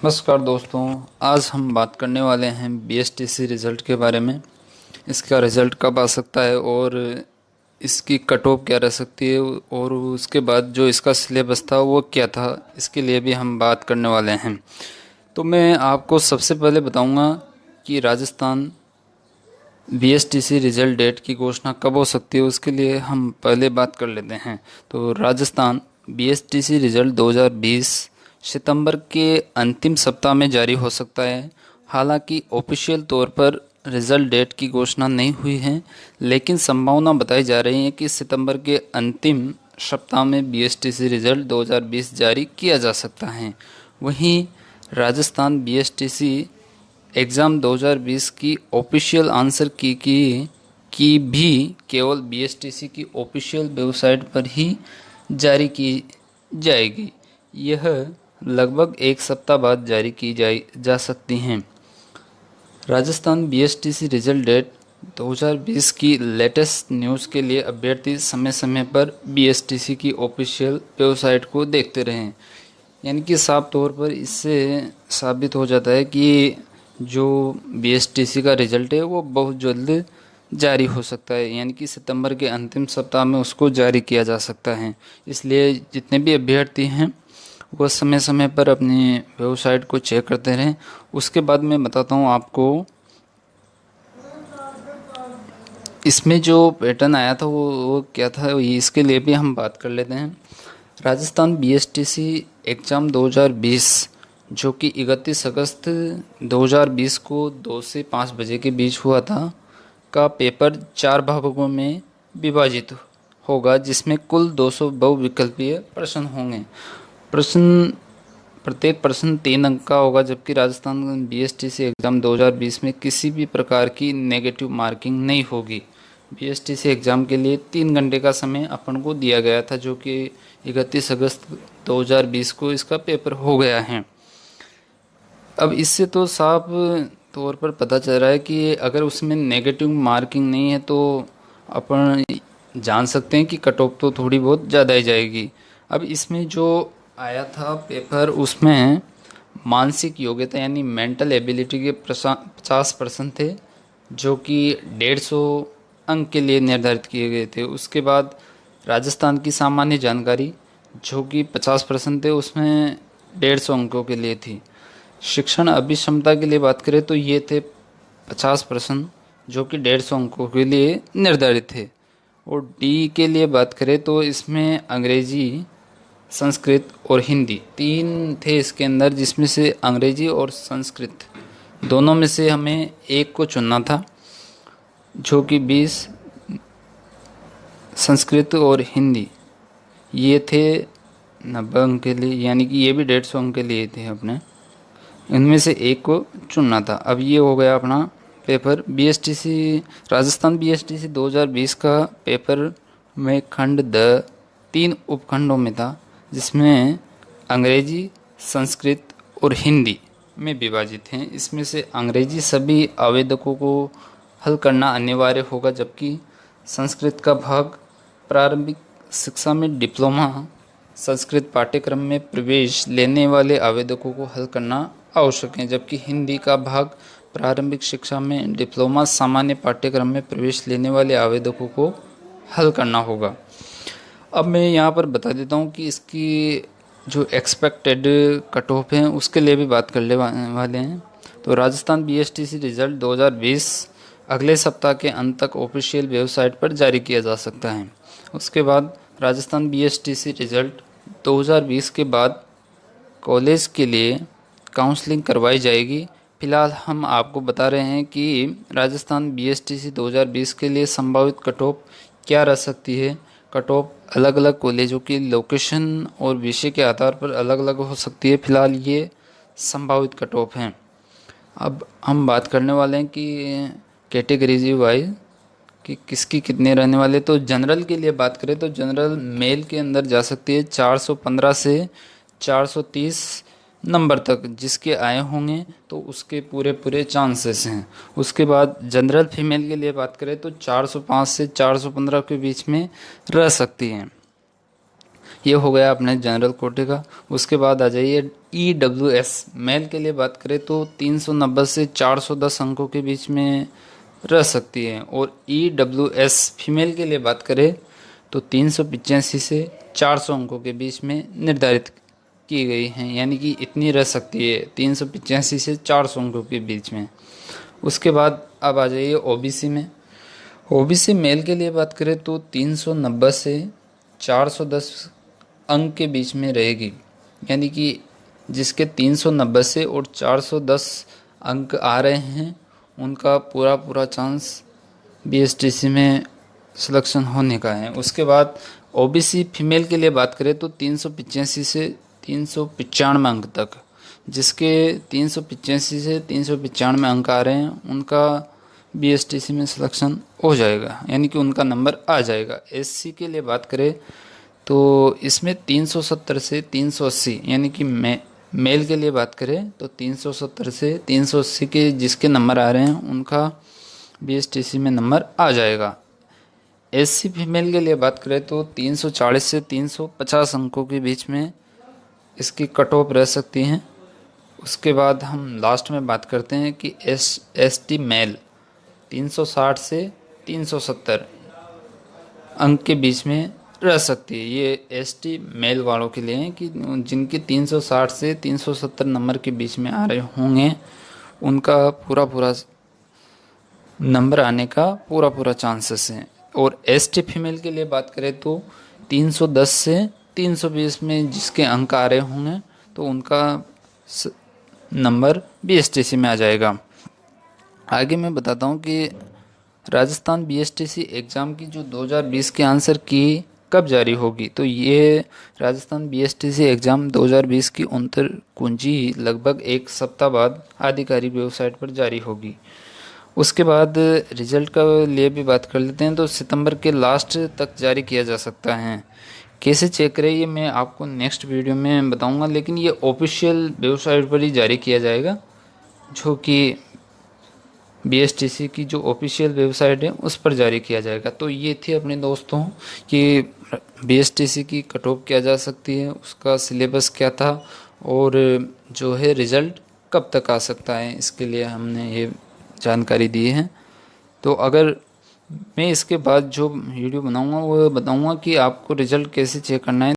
नमस्कार दोस्तों। आज हम बात करने वाले हैं बीएसटीसी रिज़ल्ट के बारे में। इसका रिज़ल्ट कब आ सकता है और इसकी कट ऑफ क्या रह सकती है और उसके बाद जो इसका सिलेबस था वो क्या था, इसके लिए भी हम बात करने वाले हैं। तो मैं आपको सबसे पहले बताऊंगा कि राजस्थान बीएसटीसी रिज़ल्ट डेट की घोषणा कब हो सकती है। उसके लिए हम पहले बात कर लेते हैं। तो राजस्थान बीएसटीसी रिज़ल्ट 2020 सितंबर के अंतिम सप्ताह में जारी हो सकता है। हालांकि ऑफिशियल तौर पर रिज़ल्ट डेट की घोषणा नहीं हुई है, लेकिन संभावना बताई जा रही है कि सितंबर के अंतिम सप्ताह में बीएसटीसी रिज़ल्ट 2020 जारी किया जा सकता है। वहीं राजस्थान बीएसटीसी एग्ज़ाम 2020 की ऑफिशियल आंसर की भी केवल बीएसटीसी की ऑफिशियल वेबसाइट पर ही जारी की जाएगी। यह लगभग एक सप्ताह बाद जारी की जा सकती हैं। राजस्थान बीएसटीसी रिजल्ट डेट 2020 की लेटेस्ट न्यूज़ के लिए अभ्यर्थी समय समय पर बीएसटीसी की ऑफिशियल वेबसाइट को देखते रहें। यानी कि साफ तौर पर इससे साबित हो जाता है कि जो बीएसटीसी का रिज़ल्ट है वो बहुत जल्द जारी हो सकता है, यानी कि सितंबर के अंतिम सप्ताह में उसको जारी किया जा सकता है। इसलिए जितने भी अभ्यर्थी हैं वो समय समय पर अपनी वेबसाइट को चेक करते रहें। उसके बाद मैं बताता हूँ आपको इसमें जो पैटर्न आया था वो क्या था, इसके लिए भी हम बात कर लेते हैं। राजस्थान बीएसटीसी एग्ज़ाम 2020 जो कि 31 अगस्त 2020 को 2 से 5 बजे के बीच हुआ था का पेपर 4 भागों में विभाजित होगा, जिसमें कुल 200 बहुविकल्पीय प्रश्न होंगे। प्रत्येक प्रश्न 3 अंक का होगा, जबकि राजस्थान बीएसटीसी एग्ज़ाम 2020 में किसी भी प्रकार की नेगेटिव मार्किंग नहीं होगी। बीएसटीसी एग्ज़ाम के लिए 3 घंटे का समय अपन को दिया गया था, जो कि 31 अगस्त 2020 को इसका पेपर हो गया है। अब इससे तो साफ तौर पर पता चल रहा है कि अगर उसमें नेगेटिव मार्किंग नहीं है तो अपन जान सकते हैं कि कट ऑफ तो थोड़ी बहुत ज़्यादा ही जाएगी। अब इसमें जो आया था पेपर, उसमें मानसिक योग्यता यानी मेंटल एबिलिटी के 50% थे, जो कि 150 अंक के लिए निर्धारित किए गए थे। उसके बाद राजस्थान की सामान्य जानकारी जो कि 50% थे, उसमें 150 अंकों के लिए थी। शिक्षण अभिक्षमता के लिए बात करें तो ये थे 50%, जो कि 150 अंकों के लिए निर्धारित थे। और डी के लिए बात करें तो इसमें अंग्रेजी, संस्कृत और हिंदी 3 थे इसके अंदर, जिसमें से अंग्रेजी और संस्कृत दोनों में से हमें एक को चुनना था, जो कि 20 संस्कृत और हिंदी ये थे 90 अंक के लिए, यानी कि ये भी 150 अंक के लिए थे। अपने इनमें से एक को चुनना था। अब ये हो गया अपना पेपर बीएसटीसी राजस्थान बीएसटीसी 2020 का पेपर में खंड 3 उपखंडों में था, जिसमें अंग्रेजी, संस्कृत और हिंदी में विभाजित हैं। इसमें से अंग्रेजी सभी आवेदकों को हल करना अनिवार्य होगा, जबकि संस्कृत का भाग प्रारंभिक शिक्षा में डिप्लोमा संस्कृत पाठ्यक्रम में प्रवेश लेने वाले आवेदकों को हल करना आवश्यक है, जबकि हिंदी का भाग प्रारंभिक शिक्षा में डिप्लोमा सामान्य पाठ्यक्रम में प्रवेश लेने वाले आवेदकों को हल करना होगा। अब मैं यहाँ पर बता देता हूँ कि इसकी जो एक्सपेक्टेड कट ऑफ है उसके लिए भी बात करने वाले हैं। तो राजस्थान बीएसटीसी रिजल्ट 2020 अगले सप्ताह के अंत तक ऑफिशियल वेबसाइट पर जारी किया जा सकता है। उसके बाद राजस्थान बीएसटीसी रिजल्ट 2020 के बाद कॉलेज के लिए काउंसलिंग करवाई जाएगी। फिलहाल हम आपको बता रहे हैं कि राजस्थान बीएसटीसी 2020 के लिए संभावित कट ऑफ क्या रह सकती है। कट ऑफ अलग अलग कॉलेजों की लोकेशन और विषय के आधार पर अलग अलग हो सकती है। फिलहाल ये संभावित कट ऑफ हैं। अब हम बात करने वाले हैं कि कैटेगरीज वाइज कि किसकी कितने रहने वाले। तो जनरल के लिए बात करें तो जनरल मेल के अंदर जा सकती है 415 से 430 नंबर तक, जिसके आए होंगे तो उसके पूरे पूरे चांसेस हैं। उसके बाद जनरल फीमेल के लिए बात करें तो 405 से 415 के बीच में रह सकती हैं। ये हो गया अपने जनरल कोटे का। उसके बाद आ जाइए EWS। मेल के लिए बात करें तो 390 से 410 अंकों के बीच में रह सकती है, और EWS फीमेल के लिए बात करें तो 385 से 400 अंकों के बीच में निर्धारित की गई हैं, यानी कि इतनी रह सकती है 385 से 400 अंकों के बीच में। उसके बाद अब आ जाइए OBC में। OBC मेल के लिए बात करें तो 390 से 410 अंक के बीच में रहेगी, यानी कि जिसके 390 से और 410 अंक आ रहे हैं उनका पूरा पूरा चांस BSTC में सिलेक्शन होने का है। उसके बाद OBC फीमेल के लिए बात करें तो 385 से 395 अंक तक, जिसके 385 से 395 अंक आ रहे हैं उनका BSTC में सिलेक्शन हो जाएगा, यानी कि उनका नंबर आ जाएगा। SC के लिए बात करें तो इसमें 370 से 380, यानी कि मेल के लिए बात करें तो 370 से 380 के जिसके नंबर आ रहे हैं उनका BSTC में नंबर आ जाएगा। SC फीमेल के लिए बात करें तो 340 से 350 अंकों के बीच में इसकी कट ऑफ रह सकती हैं। उसके बाद हम लास्ट में बात करते हैं कि ST मेल 360 से 370 अंक के बीच में रह सकती है। ये ST मेल वालों के लिए है कि जिनके 360 से 370 नंबर के बीच में आ रहे होंगे उनका पूरा पूरा नंबर आने का पूरा पूरा चांसेस है। और ST फीमेल के लिए बात करें तो 310 से 320 में जिसके अंक आ रहे होंगे तो उनका नंबर BSTC में आ जाएगा। आगे मैं बताता हूँ कि राजस्थान BSTC एग्ज़ाम की जो 2020 के आंसर की कब जारी होगी। तो ये राजस्थान BSTC एग्ज़ाम 2020 की उत्तर कुंजी लगभग एक सप्ताह बाद आधिकारिक वेबसाइट पर जारी होगी। उसके बाद रिजल्ट का लिए भी बात कर लेते हैं, तो सितंबर के लास्ट तक जारी किया जा सकता है। कैसे चेक करें ये मैं आपको नेक्स्ट वीडियो में बताऊंगा, लेकिन ये ऑफिशियल वेबसाइट पर ही जारी किया जाएगा, जो कि BSTC की जो ऑफिशियल वेबसाइट है उस पर जारी किया जाएगा। तो ये थी अपने दोस्तों कि BSTC की कट ऑफ क्या जा सकती है, उसका सिलेबस क्या था, और जो है रिज़ल्ट कब तक आ सकता है, इसके लिए हमने ये जानकारी दी है। तो अगर मैं इसके बाद जो वीडियो बनाऊंगा वो बताऊंगा कि आपको रिज़ल्ट कैसे चेक करना है।